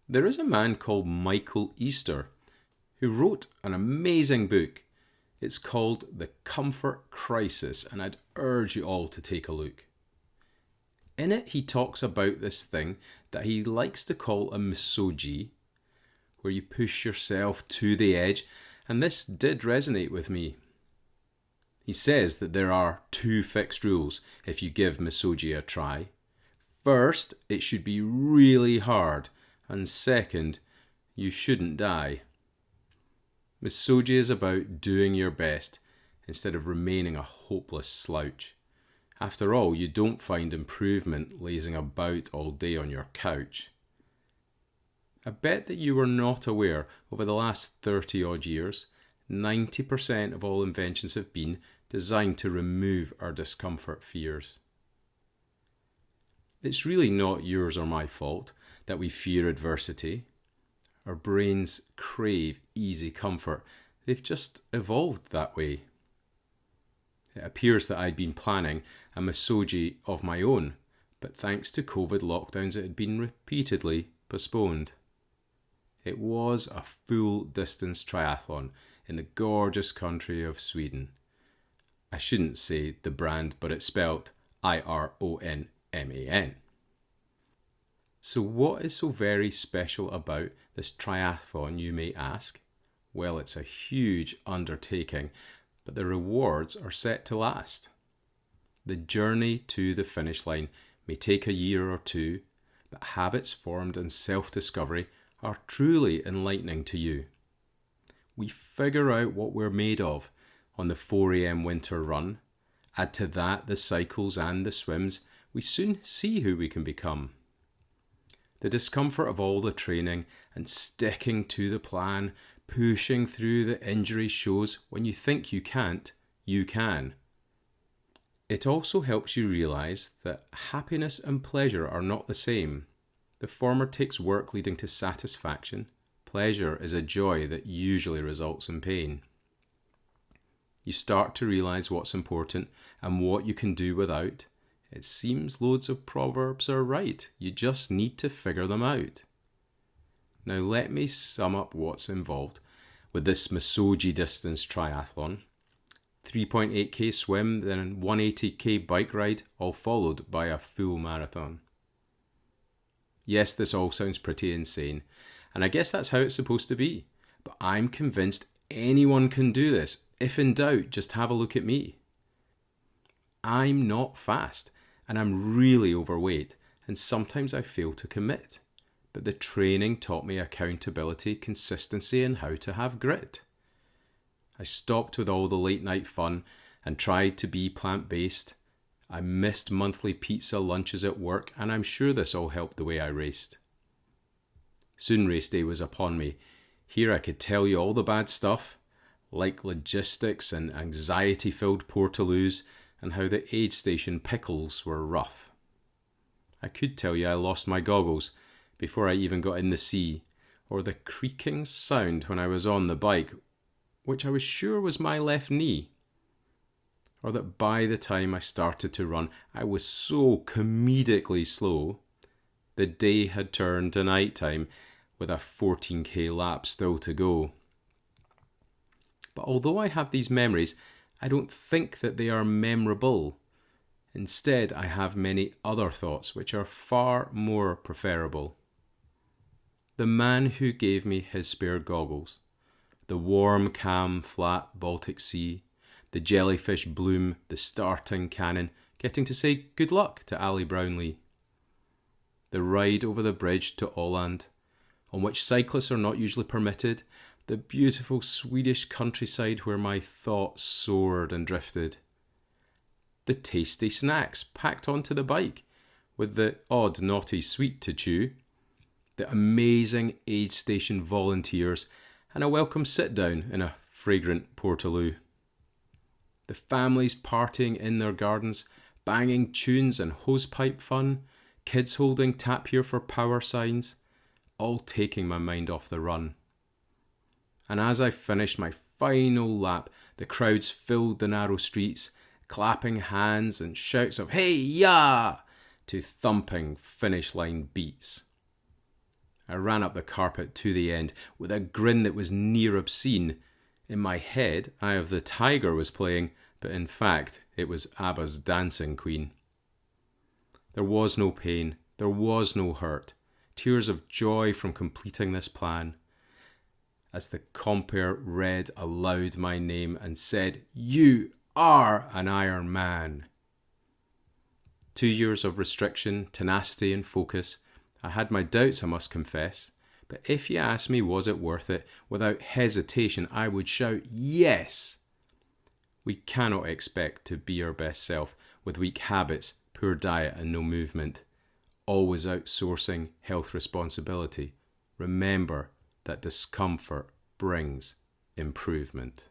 There is a man called Michael Easter who wrote an amazing book. It's called The Comfort Crisis, and I'd urge you all to take a look. In it, he talks about this thing that he likes to call a misogyny, where you push yourself to the edge, and this did resonate with me. He says that there are 2 fixed rules if you give misogyny a try. First, it should be really hard, and second, you shouldn't die. Misogyny is about doing your best instead of remaining a hopeless slouch. After all, you don't find improvement lazing about all day on your couch. I bet that you were not aware over the last 30 odd years, 90% of all inventions have been designed to remove our discomfort fears. It's really not yours or my fault that we fear adversity. Our brains crave easy comfort. They've just evolved that way. It appears that I'd been planning a misogyny of my own, but thanks to COVID lockdowns it had been repeatedly postponed. It was a full distance triathlon in the gorgeous country of Sweden. I shouldn't say the brand, but it's spelt IRONMAN. So what is so very special about this triathlon, you may ask? Well, it's a huge undertaking, but the rewards are set to last. The journey to the finish line may take a year or 2, but habits formed and self-discovery are truly enlightening to you. We figure out what we're made of on the 4 a.m. winter run. Add to that the cycles and the swims, we soon see who we can become. The discomfort of all the training and sticking to the plan, pushing through the injury shows when you think you can't, you can. It also helps you realise that happiness and pleasure are not the same. The former takes work leading to satisfaction. Pleasure is a joy that usually results in pain. You start to realise what's important and what you can do without. It seems loads of proverbs are right. You just need to figure them out. Now let me sum up what's involved with this misogyny distance triathlon. 3.8k swim, then a 180k bike ride, all followed by a full marathon. Yes, this all sounds pretty insane, and I guess that's how it's supposed to be. But I'm convinced anyone can do this. If in doubt, just have a look at me. I'm not fast, and I'm really overweight, and sometimes I fail to commit. But the training taught me accountability, consistency, and how to have grit. I stopped with all the late night fun and tried to be plant-based. I missed monthly pizza lunches at work, and I'm sure this all helped the way I raced. Soon race day was upon me. Here I could tell you all the bad stuff, like logistics and anxiety-filled Portaloos, and how the aid station pickles were rough. I could tell you I lost my goggles before I even got in the sea, or the creaking sound when I was on the bike, which I was sure was my left knee, or that by the time I started to run, I was so comedically slow, the day had turned to night time with a 14k lap still to go. But although I have these memories, I don't think that they are memorable. Instead, I have many other thoughts which are far more preferable. The man who gave me his spare goggles, the warm, calm, flat Baltic Sea, the jellyfish bloom, the starting cannon, getting to say good luck to Ali Brownlee. The ride over the bridge to Åland, on which cyclists are not usually permitted, the beautiful Swedish countryside where my thoughts soared and drifted. The tasty snacks packed onto the bike, with the odd naughty sweet to chew, the amazing aid station volunteers, and a welcome sit-down in a fragrant Portaloo. The families partying in their gardens, banging tunes and hosepipe fun, kids holding tap here for power signs, all taking my mind off the run. And as I finished my final lap, the crowds filled the narrow streets, clapping hands and shouts of "Hey, ya!" to thumping finish line beats. I ran up the carpet to the end with a grin that was near obscene. In my head, Eye of the Tiger was playing, but in fact, it was ABBA's Dancing Queen. There was no pain, there was no hurt, tears of joy from completing this plan. As the compere read aloud my name and said, "You are an Iron Man." 2 years of restriction, tenacity and focus. I had my doubts, I must confess. But if you ask me, was it worth it? Without hesitation, I would shout, yes! We cannot expect to be our best self with weak habits, poor diet and no movement. Always outsourcing health responsibility. Remember that discomfort brings improvement.